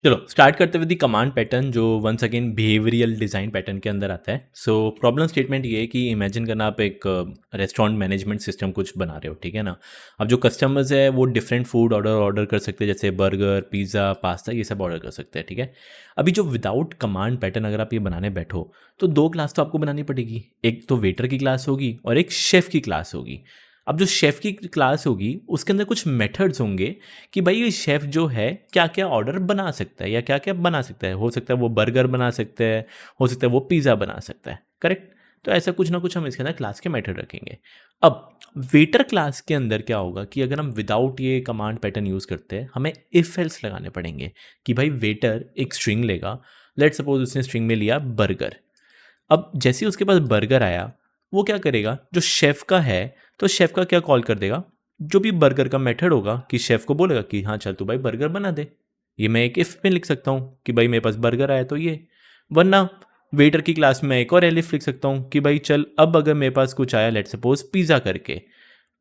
चलो स्टार्ट करते हुए दी कमांड पैटर्न जो once again behavioural design pattern के अंदर आता है। सो प्रॉब्लम स्टेटमेंट ये है कि इमेजिन करना आप एक रेस्टोरेंट मैनेजमेंट सिस्टम कुछ बना रहे हो, ठीक है ना। अब जो कस्टमर्स है वो डिफरेंट फूड ऑर्डर कर सकते हैं, जैसे बर्गर, पिज़्ज़ा, पास्ता, ये सब ऑर्डर कर सकते हैं, ठीक है। अभी जो विदाउट कमांड पैटर्न अगर आप ये बनाने बैठो तो दो क्लास तो आपको बनानी पड़ेगी। एक तो वेटर की क्लास होगी और एक शेफ़ की क्लास होगी। अब जो शेफ़ की क्लास होगी उसके अंदर कुछ मेथड्स होंगे कि भाई ये शेफ़ जो है क्या-क्या ऑर्डर बना सकता है या क्या-क्या बना सकता है। हो सकता है वो बर्गर बना सकता है, हो सकता है वो पिज़्ज़ा बना सकता है, करेक्ट? तो ऐसा कुछ ना कुछ हम इसके अंदर क्लास के मेथड रखेंगे। अब वेटर क्लास के अंदर क्या होगा कि अगर हम विदाउट ये कमांड पैटर्न यूज़ करते हैं, हमें इफ एल्स लगाने पड़ेंगे कि भाई वेटर एक स्ट्रिंग लेगा, लेट्स सपोज़ उसने स्ट्रिंग में लिया बर्गर। अब जैसे ही उसके पास बर्गर आया, वो क्या करेगा, जो शेफ़ का है, तो शेफ़ का क्या कॉल कर देगा, जो भी बर्गर का मेथड होगा कि शेफ़ को बोलेगा कि हाँ, चल तू भाई बर्गर बना दे। ये मैं एक इफ में लिख सकता हूँ कि भाई मेरे पास बर्गर आया तो ये। वरना वेटर की क्लास में एक और एलिफ लिख सकता हूँ कि भाई चल अब अगर मेरे पास कुछ आया लेट्स सपोज़ पिज़्ज़ा करके।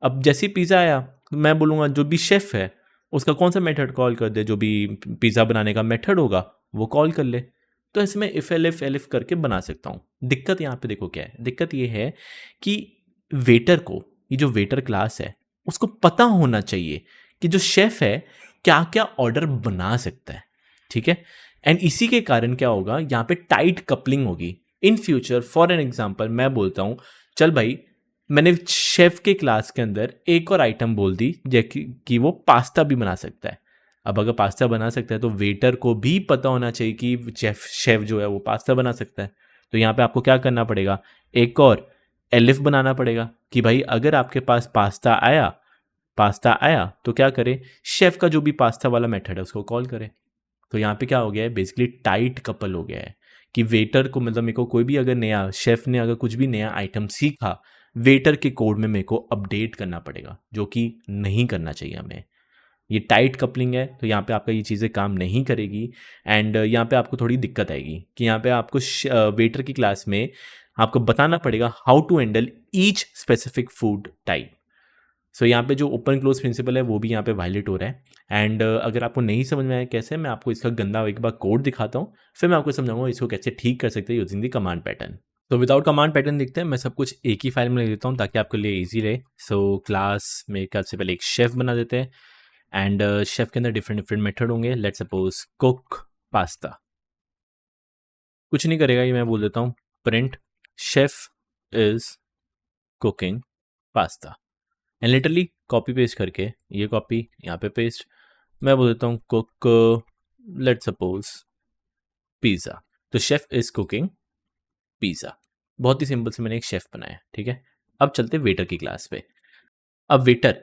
अब जैसे ही पिज़्ज़ा आया, मैं बोलूँगा जो भी शेफ़ है, उसका कौन-सा मेथड कॉल कर दे, जो भी पिज़्ज़ा बनाने का मेथड होगा, वो कॉल कर ले। तो ऐसे मैं इफ एलिफ एलिफ करके बना सकता हूँ। दिक्कत यहाँ पे देखो क्या है, दिक्कत ये है कि वेटर को, ये जो वेटर क्लास है, उसको पता होना चाहिए कि जो शेफ़ है, क्या-क्या ऑर्डर बना सकता है, ठीक है? एंड इसी के कारण क्या होगा, यहाँ पे टाइट कपलिंग होगी। In future for an example मैं बोलता हूँ, चल भाई मैंने शेफ़ के क्लास के अंदर एक और आइटम बोल दी कि वो पास्ता भी बना सकता है। अब अगर पास्ता बना सकता है तो वेटर को भी पता होना चाहिए कि शेफ़ जो है वो पास्ता बना सकता है। तो यहाँ पे आपको क्या करना पड़ेगा, एक और एलिफ बनाना पड़ेगा कि भाई अगर आपके पास पास्ता आया तो क्या करे, शेफ़ का जो भी पास्ता वाला मेथड है उसको कॉल करे। तो यहाँ पे क्या हो गया है, बेसिकली टाइट कपल हो गया है कि वेटर को, मतलब मेरे को कोई भी अगर नया शेफ़ ने अगर कुछ भी नया आइटम सीखा, वेटर के कोड में मेरे को अपडेट करना पड़ेगा, जो कि नहीं करना चाहिए हमें। ये टाइट कपलिंग है तो यहाँ पे आपका ये चीज़ें काम नहीं करेगी। एंड यहाँ पे आपको थोड़ी दिक्कत आएगी कि यहाँ पे आपको वेटर की क्लास में आपको बताना पड़ेगा how to handle each specific food type. So यहाँ पे जो ओपन क्लोज प्रिंसिपल है वो भी यहाँ पे वायलेट हो रहा है। एंड अगर आपको नहीं समझ में आया कैसे, मैं आपको इसका गंदा एक बार कोड दिखाता हूँ, फिर मैं आपको समझाऊंगा इसको कैसे ठीक कर सकते हैं यूजिंग द कमांड पैटर्न। तो विदाउट कमांड पैटर्न देखते हैं, मैं सब कुछ एक ही फाइल में लिख देता हूँ ताकि आपके लिए ईजी रहे। सो क्लास में ख्याल से पहले एक शेफ़ बना देते हैं। एंड शेफ़ के अंदर डिफरेंट डिफरेंट मेथड होंगे। Let's suppose cook pasta. कुछ नहीं करेगा ये, मैं बोल देता हूँ print chef is cooking pasta. And literally copy paste करके, ये कॉपी यहाँ पे पेस्ट, मैं बोल देता हूँ कुक लेट्स सपोज पिज़्ज़ा। तो शेफ़ इज़ कुकिंग पिज़्ज़ा। बहुत ही सिंपल से मैंने एक शेफ़ बनाया, ठीक है। अब चलते वेटर की क्लास पे। अब वेटर,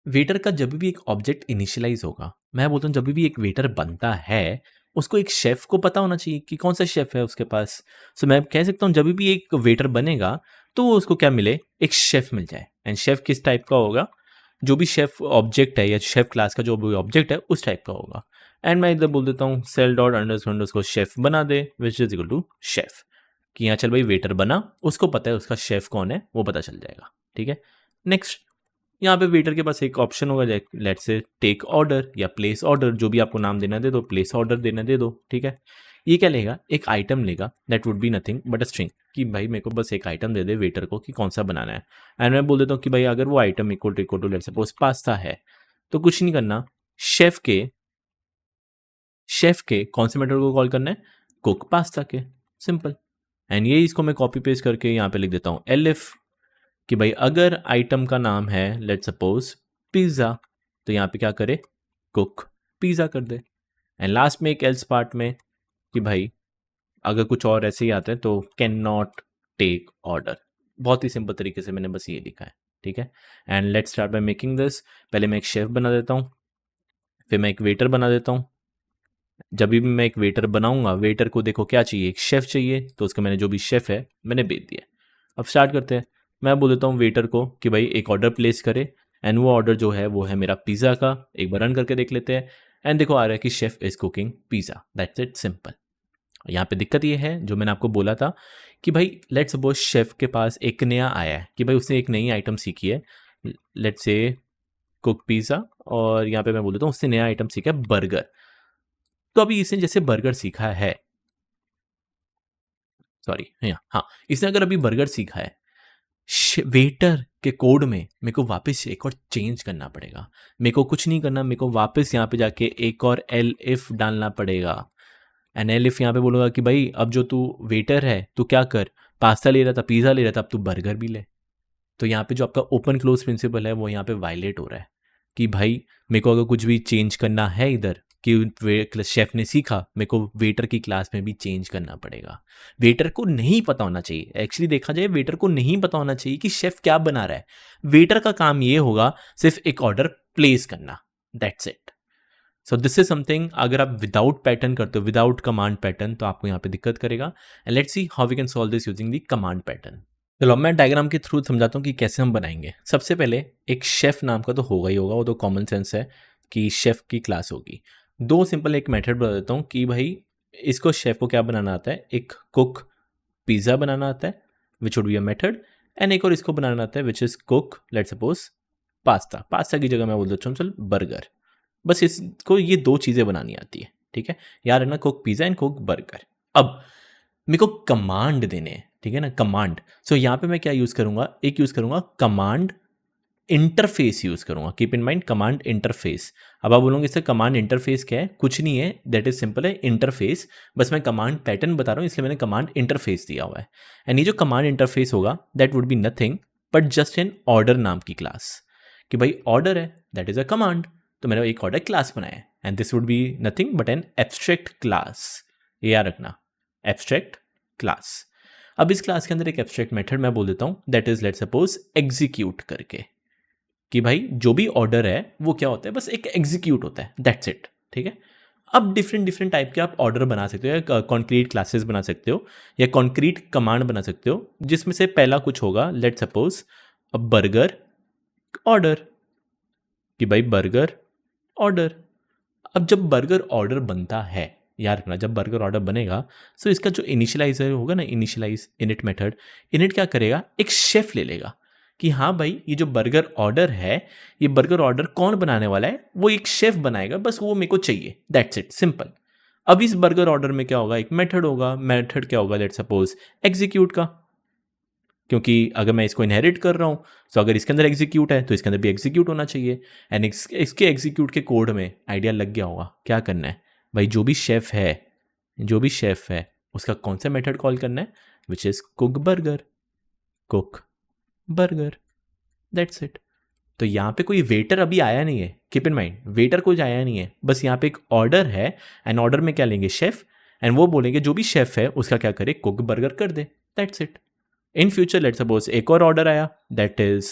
वेटर का जब भी एक ऑब्जेक्ट इनिशियलाइज होगा, मैं बोलता हूँ जब भी एक वेटर बनता है, उसको एक शेफ को पता होना चाहिए कि कौन सा शेफ है उसके पास। सो मैं कह सकता हूँ जब भी एक वेटर बनेगा तो वो उसको क्या मिले, एक शेफ मिल जाए। एंड शेफ किस टाइप का होगा, जो भी शेफ ऑब्जेक्ट है या शेफ क्लास का जो भी ऑब्जेक्ट है उस टाइप का होगा। एंड मैं इधर बोल देता हूँ self dot underscore underscore chef बना दे which is equal to chef, कि यहाँ चल भाई वेटर बना, उसको पता है उसका शेफ कौन है, वो पता चल जाएगा, ठीक है। नेक्स्ट, यहाँ पे वेटर के पास एक ऑप्शन होगा, लेट्स से टेक ऑर्डर या प्लेस ऑर्डर, जो भी आपको नाम देना दे दो, प्लेस ऑर्डर देना दे दो, ठीक है। ये क्या लेगा, एक आइटम लेगा, that would be nothing but a string, कि भाई मेरे को बस एक आइटम दे दे वेटर को कि कौन सा बनाना है। एंड मैं बोल देता हूँ कि भाई अगर वो item equal to let's suppose pasta है, तो कुछ नहीं करना, शेफ के शेफ के कौन से मेथड को कॉल करना है, कुक पास्ता के, सिंपल। एंड ये इसको मैं कॉपी पेस्ट करके यहाँ पे लिख देता हूँ एलिफ, कि भाई अगर आइटम का नाम है लेट्स सपोज पिज़्ज़ा, तो यहाँ पे क्या करे, कुक पिज़्ज़ा कर दे। एंड लास्ट में एक एल्स पार्ट में कि भाई अगर कुछ और ऐसे ही आता है तो कैन नॉट टेक ऑर्डर। बहुत ही सिंपल तरीके से मैंने बस ये लिखा है, ठीक है। And let's start by making this. पहले मैं एक शेफ बना देता हूँ, फिर मैं एक वेटर बना देता हूँ। जब भी मैं एक वेटर बनाऊंगा, वेटर को देखो क्या चाहिए, एक शेफ चाहिए, तो उसका मैंने जो भी शेफ है मैंने भेज दिया। अब स्टार्ट करते हैं। मैं बोल देता हूँ वेटर को कि भाई एक ऑर्डर प्लेस करे, एंड वो ऑर्डर जो है वो है मेरा पिज़्ज़ा का। एक बार रन करके देख लेते हैं। एंड देखो आ रहा है कि chef is cooking pizza, that's it, simple. यहाँ पे दिक्कत ये है जो मैंने आपको बोला था कि भाई लेट्स सपोज शेफ के पास एक नया आया है कि भाई उसने एक नई आइटम सीखी है, लेट्स से कुक पिज़्ज़ा, और यहाँ पे मैं बोल देता हूँ उसने नया आइटम सीखा है बर्गर। तो अभी इसने जैसे बर्गर सीखा है, सॉरी, हाँ, इसने अगर अभी बर्गर सीखा है, वेटर के कोड में मेरे को वापस एक और चेंज करना पड़ेगा। मेरे को कुछ नहीं करना, मेरे को वापस यहाँ पे जाके एक और एल इफ डालना पड़ेगा। एंड एल इफ यहाँ पे बोलूँगा कि भाई अब जो तू वेटर है, तू क्या कर, पास्ता ले रहा था, पिज़्ज़ा ले रहा था, अब तू बर्गर भी ले। तो यहाँ पे जो आपका ओपन क्लोज प्रिंसिपल है वो यहाँ पे वायलेट हो रहा है कि भाई मेरे को अगर कुछ भी चेंज करना है इधर कि शेफ ने सीखा, मेरे को वेटर की क्लास में भी चेंज करना पड़ेगा। वेटर को नहीं पता होना चाहिए, एक्चुअली देखा जाए वेटर को नहीं पता होना चाहिए कि शेफ क्या बना रहा है। वेटर का काम ये होगा सिर्फ एक ऑर्डर प्लेस करना, that's it. So this is something, अगर आप विदाउट पैटर्न करते हो, विदाउट कमांड पैटर्न, तो आपको यहाँ पे दिक्कत करेगा। And let's see how we can solve this using the command pattern. चलो अब मैं डायग्राम के थ्रू समझाता हूँ कि कैसे हम बनाएंगे। सबसे पहले एक शेफ नाम का तो होगा ही होगा, वो तो कॉमन सेंस है कि शेफ की क्लास होगी। दो सिंपल एक मेथड बता देता हूँ कि भाई इसको शेफ को क्या बनाना आता है, एक कुक पिज़्ज़ा बनाना आता है which would be a method, and एक और इसको बनाना आता है which is cook let's suppose pasta. Pasta की जगह मैं बोल देता हूँ चल बर्गर। बस इसको ये दो चीज़ें बनानी आती है, ठीक है, याद रखना, cook pizza and cook burger. अब मेरे को कमांड देने हैं, ठीक है ना, कमांड। सो यहाँ पे मैं क्या यूज़ करूँगा, एक यूज़ करूँगा कमांड इंटरफेस यूज़ करूँगा। Keep in mind command interface. अब आप बोलोगे इससे कमांड इंटरफेस क्या है, कुछ नहीं है, दैट इज सिंपल है इंटरफेस। बस मैं कमांड पैटर्न बता रहा हूँ इसलिए मैंने कमांड इंटरफेस दिया हुआ है। एंड ये जो कमांड इंटरफेस होगा that would be nothing but just an order नाम की क्लास। कि भाई ऑर्डर है, दैट इज अ कमांड, तो मैंने एक ऑर्डर क्लास बनाया है and this would be nothing but an abstract class. ये याद रखना, एब्स्ट्रैक्ट क्लास। अब इस क्लास के अंदर एक एब्स्ट्रैक्ट मेथड मैं बोल देता हूँ that is let's suppose execute करके, कि भाई जो भी ऑर्डर है वो क्या होता है, बस एक एग्जीक्यूट होता है, दैट्स इट, ठीक है। अब डिफरेंट डिफरेंट टाइप के आप ऑर्डर बना सकते हो, या कॉन्क्रीट क्लासेस बना सकते हो, या कॉन्क्रीट कमांड बना सकते हो, जिसमें से पहला कुछ होगा let's suppose a burger order, कि भाई बर्गर ऑर्डर। अब जब बर्गर ऑर्डर बनता है, याद रखना जब बर्गर ऑर्डर बनेगा तो इसका जो इनिशियलाइजर होगा ना, इनिशियलाइज इनिट मेथड, इनिट क्या करेगा, एक शेफ ले लेगा कि हाँ भाई ये जो बर्गर ऑर्डर है, ये बर्गर ऑर्डर कौन बनाने वाला है, वो एक शेफ बनाएगा, बस वो मेरे को चाहिए, दैट्स इट, सिंपल। अब इस बर्गर ऑर्डर में क्या होगा, एक मेथड होगा, मेथड क्या होगा, लेट्स सपोज एग्जीक्यूट का, क्योंकि अगर मैं इसको इनहेरिट कर रहा हूँ तो अगर इसके अंदर एग्जीक्यूट है तो इसके अंदर भी एग्जीक्यूट होना चाहिए। एंड इसके एग्जीक्यूट के कोड में आइडिया लग गया होगा क्या करना है, भाई जो भी शेफ है, जो भी शेफ है उसका कौन सा मेथड कॉल करना है, which is cook burger, cook burger, that's it. तो यहाँ पे कोई वेटर अभी आया नहीं है, कीप इन माइंड वेटर कुछ आया नहीं है, बस यहाँ पे एक ऑर्डर है एंड ऑर्डर में क्या लेंगे, शेफ, एंड वो बोलेंगे जो भी शेफ है उसका क्या करे, कुक बर्गर कर दे, that's it. In future let's suppose एक और ऑर्डर आया, दैट इज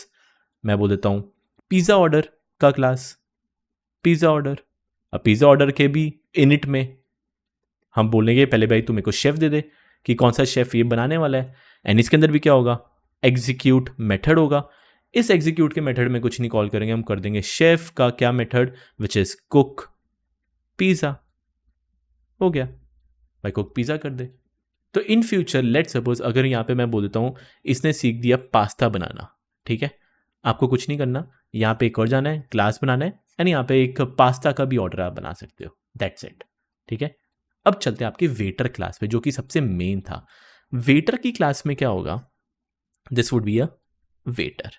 मैं बोल देता हूँ पिज़्ज़ा ऑर्डर का क्लास, पिज़्ज़ा ऑर्डर। अब पिज़्ज़ा ऑर्डर के भी इनिट में हम बोलेंगे पहले भाई तू मेरे को शेफ दे दे कि कौन सा शेफ ये बनाने वाला है, एंड इसके अंदर भी क्या होगा, एग्जीक्यूट मेथड होगा। इस एग्जीक्यूट के मेथड में कुछ नहीं कॉल करेंगे, हम कर देंगे शेफ का क्या method, which is cook pizza, हो गया भाई कुक पिज़्ज़ा कर दे। तो इन फ्यूचर लेट सपोज अगर यहाँ पे मैं बोल देता हूँ इसने सीख दिया पास्ता बनाना, ठीक है, आपको कुछ नहीं करना, यहाँ पे एक और जाना है, क्लास बनाना है, एंड यहाँ पे एक पास्ता का भी ऑर्डर आप बना सकते हो, दैट्स इट, ठीक है। अब चलते हैं आपके वेटर क्लास पे जो कि सबसे मेन था। वेटर की क्लास में क्या होगा, this would be a waiter.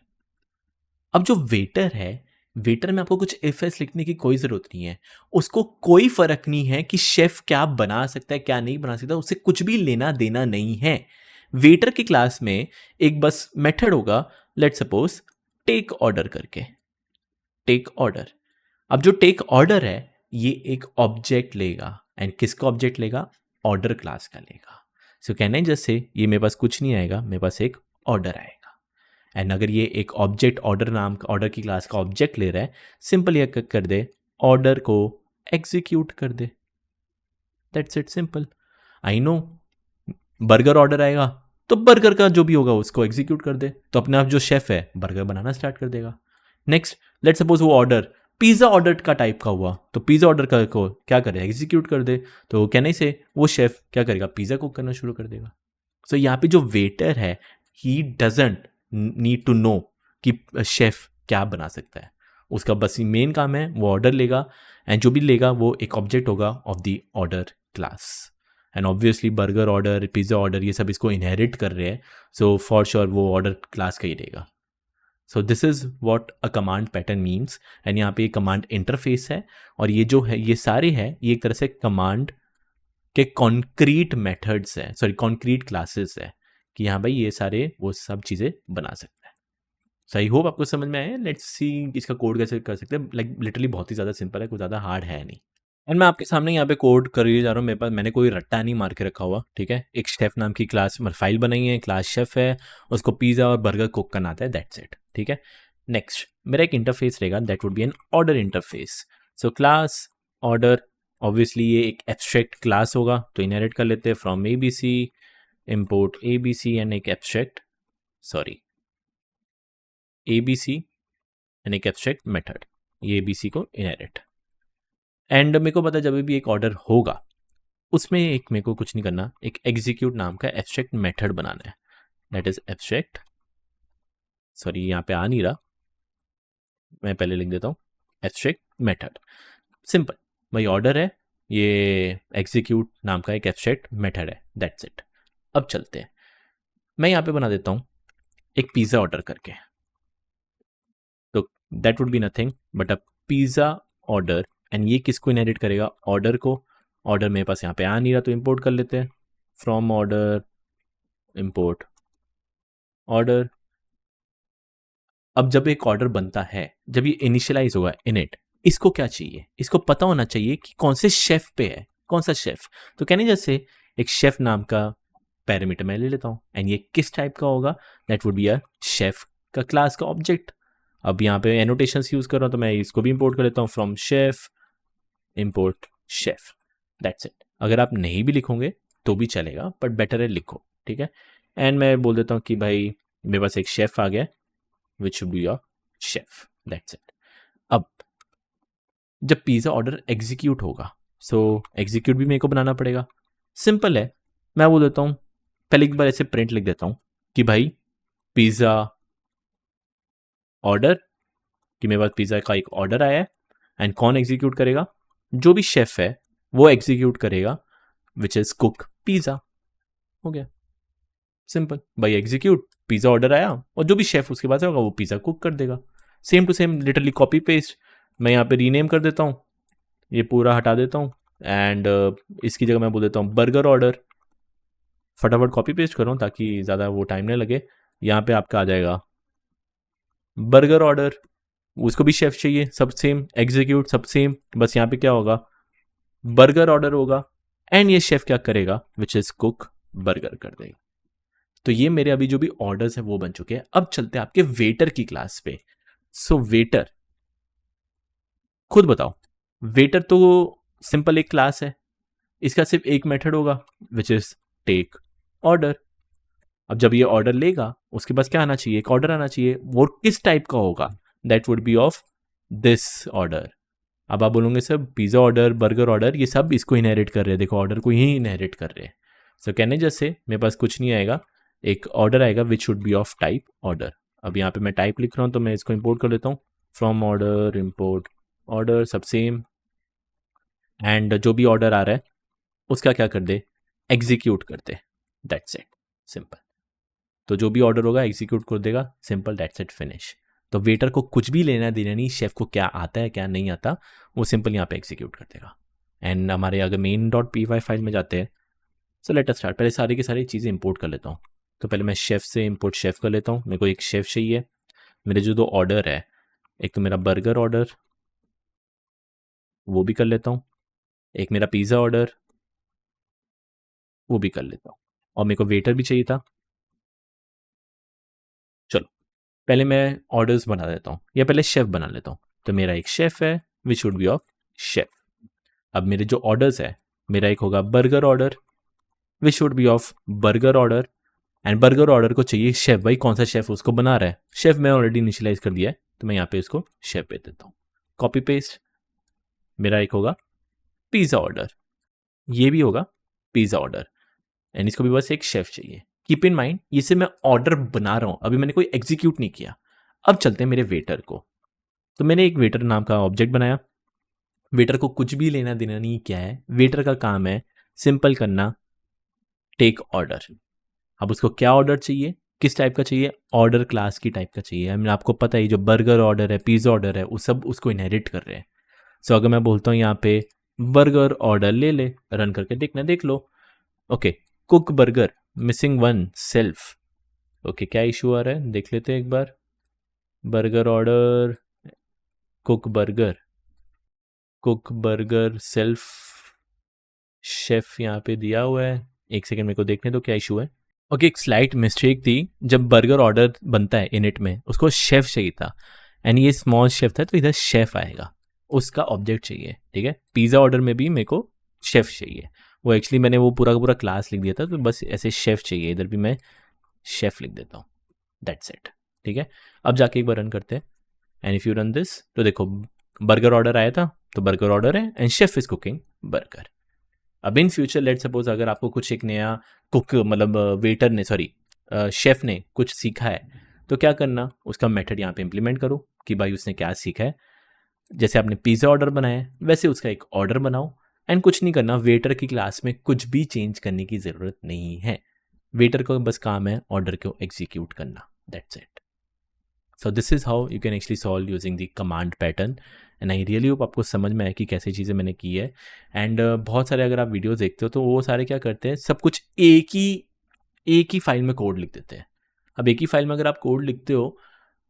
अब जो वेटर है, वेटर में आपको कुछ इफ एल्स लिखने की कोई ज़रूरत नहीं है। उसको कोई फ़र्क नहीं है कि शेफ़ क्या बना सकता है, क्या नहीं बना सकता, उससे कुछ भी लेना-देना नहीं है। वेटर की क्लास में एक बस मेथड होगा, लेट्स सपोज़ टेक ऑर्डर करके, टेक ऑर्डर। अब जो टेक ऑर्डर है, ये एक ऑब्जेक्ट लेगा, एंड किसका ऑब्जेक्ट लेगा, ऑर्डर क्लास का लेगा। सो कहना है जैसे ये मेरे पास कुछ नहीं आएगा, मेरे पास एक ऑर्डर आएगा, एंड अगर ये एक ऑब्जेक्ट ऑर्डर नाम का, ऑर्डर की क्लास का ऑब्जेक्ट ले रहा है, सिंपल ये कर दे ऑर्डर को एग्जीक्यूट कर दे, that's it, simple. I know burger order आएगा तो बर्गर का जो भी होगा उसको एग्जीक्यूट कर दे, तो अपने आप जो शेफ है बर्गर बनाना स्टार्ट कर देगा। नेक्स्ट लेट्स सपोज वो ऑर्डर पिज़्ज़ा ऑर्डर का टाइप का हुआ, तो पिज़्ज़ा ऑर्डर का को क्या करे, एग्जीक्यूट कर दे, तो कहने से वो शेफ क्या करेगा, पिज़्ज़ा कुक करना शुरू कर देगा। सो यहाँ पे जो वेटर है, he doesn't need to know कि शेफ क्या बना सकता है, उसका बस मेन काम है वो ऑर्डर लेगा, एंड जो भी लेगा वो एक ऑब्जेक्ट होगा of the order class. And obviously burger order, pizza order, ये सब इसको इनहेरिट कर रहे हैं, सो फॉर श्योर वो ऑर्डर क्लास का ही रहेगा। सो this is what a command pattern means. And यहाँ पे कमांड इंटरफेस है, और ये जो है ये सारे हैं ये एक तरह से कमांड के कॉन्क्रीट मेथड्स है, सॉरी कॉन्क्रीट क्लासेस है, कि हाँ भाई ये सारे वो सब चीज़ें बना सकते हैं। सो आई होप आपको समझ में आया। लेट्स सी इसका कोड कैसे कर सकते हैं। लाइक लिटरली बहुत ही ज़्यादा सिंपल है, कुछ ज़्यादा हार्ड है नहीं। एंड मैं आपके सामने यहाँ पे कोड कर ही जा रहा हूँ। मेरे पास मैंने कोई रट्टा नहीं मार के रखा हुआ, ठीक है। एक शेफ़ नाम की क्लास फाइल बनाई है, क्लास शेफ़ है, उसको पिज़्ज़ा और बर्गर कुक करना आता है, दैट्स इट, ठीक है। नेक्स्ट मेरा एक इंटरफेस रहेगा, that would be an order interface. So class order, obviously ये एक एब्स्ट्रैक्ट क्लास होगा, तो इनहेरिट कर लेते हैं from ABC, import ABC and एक एब्स्ट्रैक्ट, सॉरी ABC एंड एक एब्स्ट्रैक्ट मेथड, ये ABC को इनहेरिट। एंड मेरे को पता है जब भी एक ऑर्डर होगा उसमें एक मेरे को कुछ नहीं करना, एक एग्जीक्यूट नाम का एब्स्ट्रैक्ट मेथड बनाना है, दैट इज एब्स्ट्रैक्ट, सॉरी यहाँ पे आ नहीं रहा, मैं पहले लिख देता हूँ, एब्स्ट्रैक्ट मेथड। सिंपल, भाई ऑर्डर है, ये एग्जीक्यूट नाम का एक एब्स्ट्रैक्ट मेथड है, दैट्स इट। अब चलते हैं, मैं यहाँ पे बना देता हूँ एक पिज़्ज़ा ऑर्डर करके, तो that would be nothing but a pizza order. And ये किसको इनहेरिट करेगा, ऑर्डर को। ऑर्डर मेरे पास यहाँ पे आ नहीं रहा, तो इंपोर्ट कर लेते हैं फ्रॉम ऑर्डर, इंपोर्ट ऑर्डर। अब जब एक ऑर्डर बनता है, जब ये इनिशियलाइज होगा इनिट, इसको क्या चाहिए, इसको पता होना चाहिए कि कौन से शेफ पे है, कौन सा शेफ। तो कहने जैसे एक शेफ नाम का पैरामीटर मैं ले लेता हूँ, एंड ये किस टाइप का होगा, that would be a chef का क्लास का ऑब्जेक्ट। अब यहाँ पे एनोटेशंस यूज कर रहा हूँ, तो मैं इसको भी इंपोर्ट कर लेता हूँ from chef, import chef, that's it. अगर आप नहीं भी लिखोगे तो भी चलेगा, बट बेटर है लिखो, ठीक है। एंड मैं बोल देता हूँ कि भाई मेरे पास एक शेफ आ गया, which should be your chef, that's it. अब जब पिज़्ज़ा ऑर्डर एग्जीक्यूट होगा, सो एग्जीक्यूट भी मेरे को बनाना पड़ेगा। सिंपल है, मैं बोल देता हूँ, पहले एक बार ऐसे प्रिंट लिख देता हूँ कि भाई पिज़्ज़ा ऑर्डर, कि मेरे पास पिज़्ज़ा का एक ऑर्डर आया है, एंड कौन एग्जीक्यूट करेगा, जो भी शेफ है वो एग्जीक्यूट करेगा, विच इज कुक पिज़्ज़ा। हो गया सिंपल, भाई एग्जीक्यूट पिज़्ज़ा ऑर्डर आया, और जो भी शेफ उसके पास होगा वो पिज़्ज़ा कुक कर देगा। Same to same, literally copy paste. मैं यहाँ पे रीनेम कर देता हूँ, ये पूरा हटा देता हूँ, एंड इसकी जगह मैं बोल देता हूँ बर्गर ऑर्डर। फटाफट कॉपी पेस्ट कर रहा हूँ ताकि ज़्यादा वो टाइम नहीं लगे। यहाँ पे आपका आ जाएगा बर्गर ऑर्डर, उसको भी शेफ चाहिए, सब सेम, एग्जीक्यूट सब सेम, बस यहाँ पे क्या होगा, बर्गर ऑर्डर होगा, एंड ये शेफ क्या करेगा, विच इज कुक बर्गर कर देगा। तो ये मेरे अभी जो भी ऑर्डर्स हैं वो बन चुके हैं। अब चलते हैं आपके वेटर की क्लास पे। सो वेटर, खुद बताओ, वेटर तो सिंपल एक क्लास है, इसका सिर्फ एक मेथड होगा, विच इज टेक ऑर्डर। अब जब ये ऑर्डर लेगा उसके पास क्या आना चाहिए, एक ऑर्डर आना चाहिए, वो किस टाइप का होगा, that would B of this order. अब आप बोलोगे sir pizza order, burger order, ये सब इसको इनहेरिट कर रहे हैं, देखो ऑर्डर को ही इनहेरिट कर रहे हैं। सो कहने जैसे मेरे पास कुछ नहीं आएगा, एक ऑर्डर आएगा which should be of type order. अब यहाँ पे मैं टाइप लिख रहा हूँ, तो मैं इसको इंपोर्ट कर लेता हूँ फ्रॉम ऑर्डर, इंपोर्ट ऑर्डर, सब सेम। एंड जो भी ऑर्डर आ रहा है उसका क्या कर दे, एग्जीक्यूट कर दे, दैट्स इट, सिंपल। तो जो भी ऑर्डर होगा एग्जीक्यूट कर देगा, सिंपल, दैट्स इट, फिनिश। तो वेटर को कुछ भी लेना देना नहीं, शेफ को क्या आता है क्या नहीं आता, वो सिंपल यहाँ पे एग्जीक्यूट कर देगा। एंड हमारे अगर main.py फाइल में जाते हैं, सो लेट अस स्टार्ट। पहले सारी की सारी चीज़ें इंपोर्ट कर लेता हूँ। तो पहले मैं शेफ से इंपोर्ट शेफ कर लेता हूँ, मेरे को एक शेफ चाहिए। मेरे जो दो ऑर्डर है, एक तो मेरा बर्गर ऑर्डर, वो भी कर लेता हूँ, एक मेरा पिज़्ज़ा ऑर्डर, वो भी कर लेता हूँ, और मेरे को वेटर भी चाहिए था। चलो पहले मैं ऑर्डर्स बना देता हूँ, या पहले शेफ बना लेता हूँ। तो मेरा एक शेफ है which should be of chef. अब मेरे जो ऑर्डर्स है, मेरा एक होगा burger order which should be of burger order, and burger order को चाहिए शेफ, भाई कौन सा शेफ उसको बना रहा है, शेफ मैं ऑलरेडी इनिशियलाइज कर दिया है, तो मैं यहाँ पे इसको शेफ दे देता हूँ, कॉपी पेस्ट। मेरा एक होगा पिज़्ज़ा ऑर्डर, ये भी होगा पिज़्ज़ा ऑर्डर, एंड इसको भी बस एक शेफ चाहिए। कीप इन माइंड ये से मैं ऑर्डर बना रहा हूँ, अभी मैंने कोई एग्जीक्यूट नहीं किया। अब चलते हैं मेरे वेटर को। तो मैंने एक वेटर नाम का ऑब्जेक्ट बनाया। वेटर को कुछ भी लेना देना नहीं क्या है, वेटर का काम है सिंपल करना टेक ऑर्डर। अब उसको क्या ऑर्डर चाहिए, किस टाइप का चाहिए, ऑर्डर क्लास की टाइप का चाहिए। आई मीन आपको पता ही जो बर्गर ऑर्डर है, पिज़्ज़ा ऑर्डर है, वो सब उसको इनहेरिट कर रहे हैं। सो अगर मैं बोलता हूँ यहाँ पे बर्गर ऑर्डर ले ले, रन करके देखना, देख लो। Okay, cook burger missing one self. Okay, क्या इशू आ रहा है देख लेते हैं एक बार। Burger order cook burger self chef यहाँ पे दिया हुआ है। एक सेकंड मेरे को देखने दो क्या इशू है। ओके, एक स्लाइट मिस्टेक थी। जब बर्गर ऑर्डर बनता है इनिट में, उसको शेफ चाहिए था एंड ये स्मॉल शेफ था, तो इधर शेफ आएगा, उसका ऑब्जेक्ट चाहिए। ठीक है, पिज़्ज़ा ऑर्डर में भी मेरे को शेफ चाहिए। वो एक्चुअली मैंने वो पूरा का पूरा क्लास लिख दिया था, तो बस ऐसे शेफ चाहिए, इधर भी मैं शेफ लिख देता हूँ। That's it. ठीक है, अब जाके एक बार रन करते हैं and if you run this तो देखो बर्गर ऑर्डर आया था, तो बर्गर ऑर्डर है and chef is cooking burger. अब इन फ्यूचर लेट सपोज अगर आपको कुछ एक नया कुक मतलब वेटर ने सॉरी शेफ ने कुछ सीखा है, तो क्या करना, उसका मेथड यहाँ पे इम्प्लीमेंट करो कि भाई उसने क्या सीखा है। जैसे आपने पिज़्ज़ा ऑर्डर बनाया है वैसे उसका एक ऑर्डर बनाओ एंड कुछ नहीं करना, वेटर की क्लास में कुछ भी चेंज करने की ज़रूरत नहीं है। वेटर को बस काम है ऑर्डर को एग्जीक्यूट करना, that's it. So this is how you can actually solve using the command pattern and I really hope आपको समझ में आए कि कैसे चीज़ें मैंने की है। एंड बहुत सारे अगर आप वीडियोस देखते हो तो वो सारे क्या करते हैं, सब कुछ एक ही फाइल में कोड लिख देते हैं। अब एक ही फाइल में अगर आप कोड लिखते हो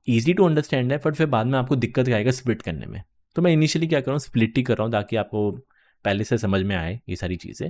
ईजी टू अंडरस्टैंड है, बट फिर बाद में आपको दिक्कत आएगा स्प्लिट करने में। तो मैं इनिशियली क्या कर रहा हूँ, स्प्लिट ही कर रहा हूँ ताकि आपको पहले से समझ में आए ये सारी चीज़ें।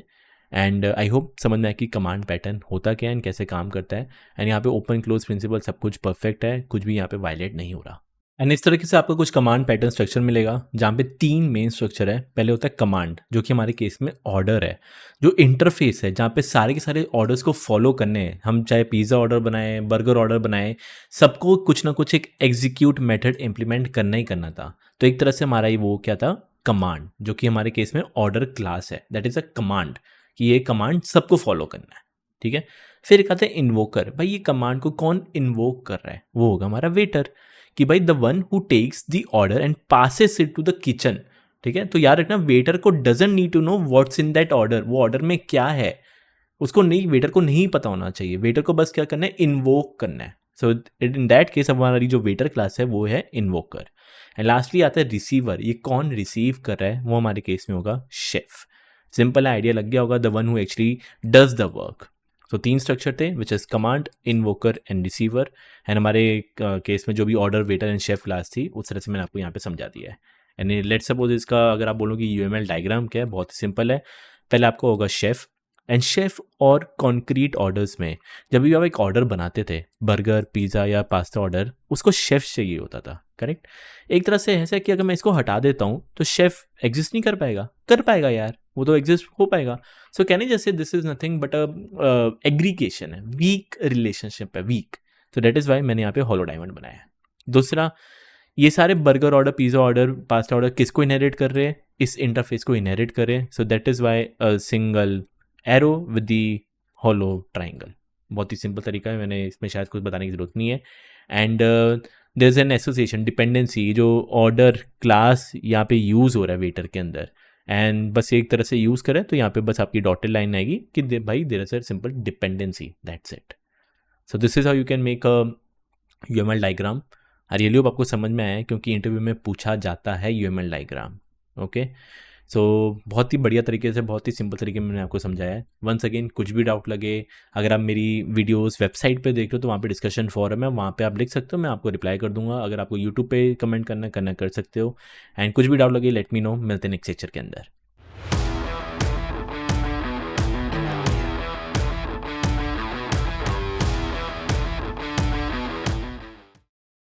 एंड आई होप समझ में आए कि कमांड पैटर्न होता क्या है एंड कैसे काम करता है। एंड यहाँ पे ओपन क्लोज प्रिंसिपल सब कुछ परफेक्ट है, कुछ भी यहाँ पे वायलेट नहीं हो रहा। एंड इस तरीके से आपको कुछ कमांड पैटर्न स्ट्रक्चर मिलेगा जहाँ पे 3 मेन स्ट्रक्चर है। पहले होता है कमांड, जो कि हमारे केस में ऑर्डर है, जो इंटरफेस है जहाँ पे सारे के सारे ऑर्डर्स को फॉलो करने हैं। हम चाहे पिज़्ज़ा ऑर्डर बनाएं, बर्गर ऑर्डर बनाएं, सबको कुछ ना कुछ एक एग्जीक्यूट मेथड इंप्लीमेंट करना ही करना था। तो एक तरह से हमारा ये वो क्या था, कमांड, जो कि हमारे केस में ऑर्डर क्लास है, दैट इज़ अ कमांड, कि ये कमांड सबको फॉलो करना है। ठीक है, फिर एक आता है इन्वोकर। भाई ये कमांड को कौन इन्वोक कर रहा है, वो होगा हमारा वेटर, कि भाई the one who takes the order and passes it to the kitchen. ठीक है, तो याद रखना वेटर को doesn't need to know what's in that order, वो ऑर्डर में क्या है उसको नहीं, वेटर को नहीं पता होना चाहिए। वेटर को बस क्या करना है, इन्वोक करना है। सो इन दैट केस हमारी जो वेटर क्लास है वो है इन्वोकर। एंड लास्टली आता है रिसीवर, ये कौन रिसीव कर रहा है, वो हमारे केस में होगा शेफ। सिंपल आइडिया लग गया होगा, the one who actually does the work. तो 3 स्ट्रक्चर थे which is command, invoker and receiver. And हमारे केस में जो भी order waiter and chef class थी उस तरह से मैंने आपको यहाँ पे समझा दिया है। एंड लेट्स सपोज इसका अगर आप बोलो कि यूएमएल डायग्राम क्या है, बहुत ही सिंपल है। पहले आपको होगा शेफ एंड शेफ और कॉन्क्रीट ऑर्डर्स में जब भी आप एक ऑर्डर बनाते थे, बर्गर पिज़्ज़ा या पास्ता ऑर्डर, उसको शेफ चाहिए होता था, करेक्ट। एक तरह से ऐसा है कि अगर मैं इसको हटा देता हूँ तो शेफ एग्जिस्ट नहीं कर पाएगा यार, वो तो एग्जिस्ट हो पाएगा। So can I just say this is nothing but aggregation है, वीक रिलेशनशिप है, वीक। तो दैट इज़ वाई मैंने यहाँ पे हॉलो डायमंड बनाया है। दूसरा, ये सारे burger order, pizza order, pasta order किसको इनहेरिट कर रहे हैं, इस इंटरफेस को इनहेरिट कर रहे हैं। So that is why single arrow with the hollow triangle. बहुत ही सिंपल तरीका है, मैंने इसमें शायद कुछ बताने की ज़रूरत नहीं है। And there is an association dependency, जो ऑर्डर क्लास यहाँ पे यूज़ हो रहा है वेटर के अंदर, एंड बस एक तरह से यूज़ करें तो यहाँ पे बस आपकी डॉटेड लाइन आएगी कि भाई there is a simple dependency, that's it. So this is how you can make a UML diagram. I really hope आपको समझ में आया है, क्योंकि इंटरव्यू में पूछा जाता है यूएमएल डायग्राम। ओके, सो बहुत ही बढ़िया तरीके से, बहुत ही सिंपल तरीके में मैंने आपको समझाया है। वंस अगेन कुछ भी डाउट लगे, अगर आप मेरी वीडियोस वेबसाइट पे देख रहे हो तो वहाँ पे डिस्कशन फोरम है, वहाँ पे आप लिख सकते हो, मैं आपको रिप्लाई कर दूंगा। अगर आपको यूट्यूब पे कमेंट करना कर सकते हो। एंड कुछ भी डाउट लगे लेट मी नो, मिलते हैं नेक्स्ट लेक्चर के अंदर।